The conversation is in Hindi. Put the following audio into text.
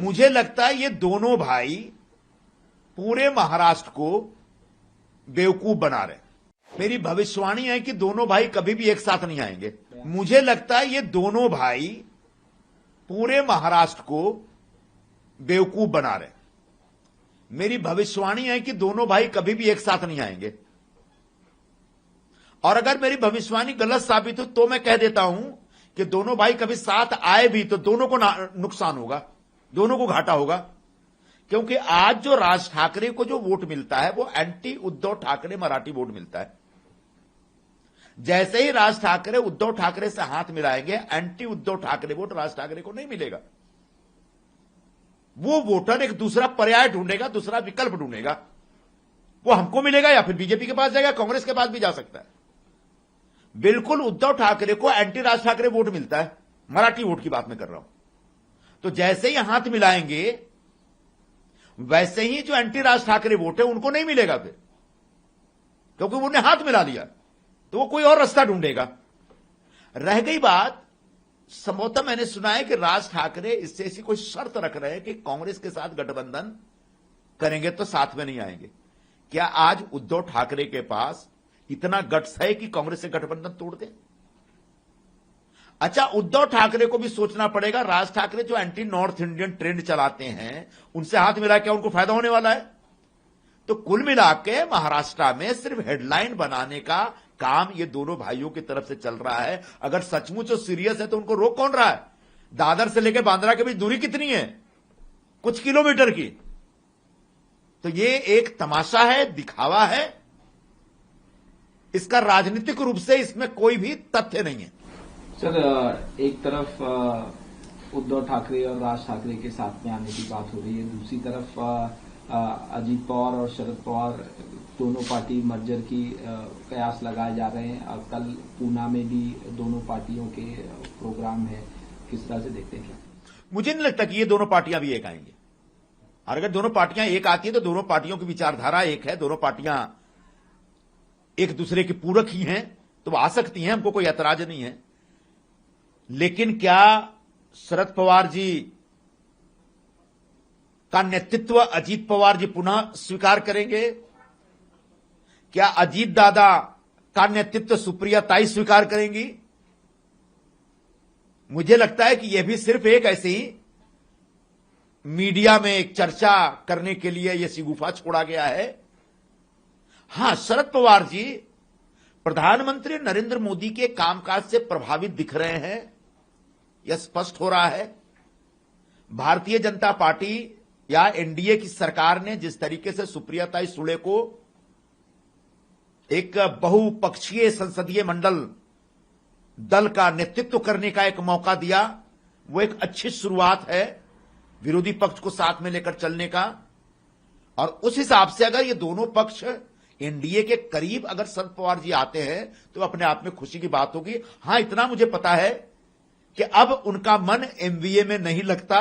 मुझे लगता है ये दोनों भाई पूरे महाराष्ट्र को बेवकूफ बना रहे। मेरी भविष्यवाणी है कि दोनों भाई कभी भी एक साथ नहीं आएंगे। मुझे लगता है ये दोनों भाई पूरे महाराष्ट्र को बेवकूफ बना रहे। मेरी भविष्यवाणी है कि दोनों भाई कभी भी एक साथ नहीं आएंगे। और अगर मेरी भविष्यवाणी गलत साबित हो तो मैं कह देता हूं कि दोनों भाई कभी साथ आए भी तो दोनों को नुकसान होगा, दोनों को घाटा होगा। क्योंकि आज जो राज ठाकरे को जो वोट मिलता है वो एंटी उद्धव ठाकरे मराठी वोट मिलता है। जैसे ही राज ठाकरे उद्धव ठाकरे से हाथ मिलाएंगे, एंटी उद्धव ठाकरे वोट राज ठाकरे को नहीं मिलेगा। वो वोटर एक दूसरा पर्याय ढूंढेगा, दूसरा विकल्प ढूंढेगा। वो हमको मिलेगा या फिर बीजेपी के पास जाएगा, कांग्रेस के पास भी जा सकता है। बिल्कुल उद्धव ठाकरे को एंटी राज ठाकरे वोट मिलता है, मराठी वोट की बात मैं कर रहा हूं। तो जैसे ही हाथ मिलाएंगे वैसे ही जो एंटी राज ठाकरे वोट है उनको नहीं मिलेगा फिर, क्योंकि उन्होंने हाथ मिला लिया। तो वो कोई और रास्ता ढूंढेगा। रह गई बात, संभवतः मैंने सुना है कि राज ठाकरे इससे ऐसी कोई शर्त रख रहे हैं कि कांग्रेस के साथ गठबंधन करेंगे तो साथ में नहीं आएंगे। क्या आज उद्धव ठाकरे के पास इतना गट्स है कि कांग्रेस से गठबंधन तोड़ दे? अच्छा, उद्धव ठाकरे को भी सोचना पड़ेगा। राज ठाकरे जो एंटी नॉर्थ इंडियन ट्रेंड चलाते हैं उनसे हाथ मिला, क्या उनको फायदा होने वाला है? तो कुल मिला के महाराष्ट्र में सिर्फ हेडलाइन बनाने का काम ये दोनों भाइयों की तरफ से चल रहा है। अगर सचमुच सीरियस है तो उनको रोक कौन रहा है? दादर से लेकर बांद्रा के बीच दूरी कितनी है? कुछ किलोमीटर की। तो ये एक तमाशा है, दिखावा है। इसका राजनीतिक रूप से इसमें कोई भी तथ्य नहीं है। सर, एक तरफ उद्धव ठाकरे और राज ठाकरे के साथ में आने की बात हो रही है, दूसरी तरफ अजीत पवार और शरद पवार दोनों पार्टी मर्जर की कयास लगाए जा रहे हैं। कल पूना में भी दोनों पार्टियों के प्रोग्राम है। किस तरह से देखते हैं? क्या मुझे नहीं लगता कि ये दोनों पार्टियां भी एक आएंगे। और अगर दोनों पार्टियां एक आती है तो दोनों पार्टियों की विचारधारा एक है, दोनों पार्टियां एक दूसरे के पूरक ही हैं, तो आ सकती हैं, हमको कोई ऐतराज नहीं है। लेकिन क्या शरद पवार जी का नेतृत्व अजीत पवार जी पुनः स्वीकार करेंगे? क्या अजीत दादा का नेतृत्व सुप्रिया ताई स्वीकार करेंगी? मुझे लगता है कि यह भी सिर्फ एक ऐसी मीडिया में एक चर्चा करने के लिए यह शिगुफा छोड़ा गया है। हां, शरद पवार जी प्रधानमंत्री नरेंद्र मोदी के कामकाज से प्रभावित दिख रहे हैं, यह स्पष्ट हो रहा है। भारतीय जनता पार्टी या एनडीए की सरकार ने जिस तरीके से सुप्रिया ताई सुले को एक बहुपक्षीय संसदीय मंडल दल का नेतृत्व करने का एक मौका दिया, वो एक अच्छी शुरुआत है विरोधी पक्ष को साथ में लेकर चलने का। और उस हिसाब से अगर ये दोनों पक्ष एनडीए के करीब अगर शरद पवार जी आते हैं तो अपने आप में खुशी की बात होगी। हां, इतना मुझे पता है कि अब उनका मन एमवीए में नहीं लगता।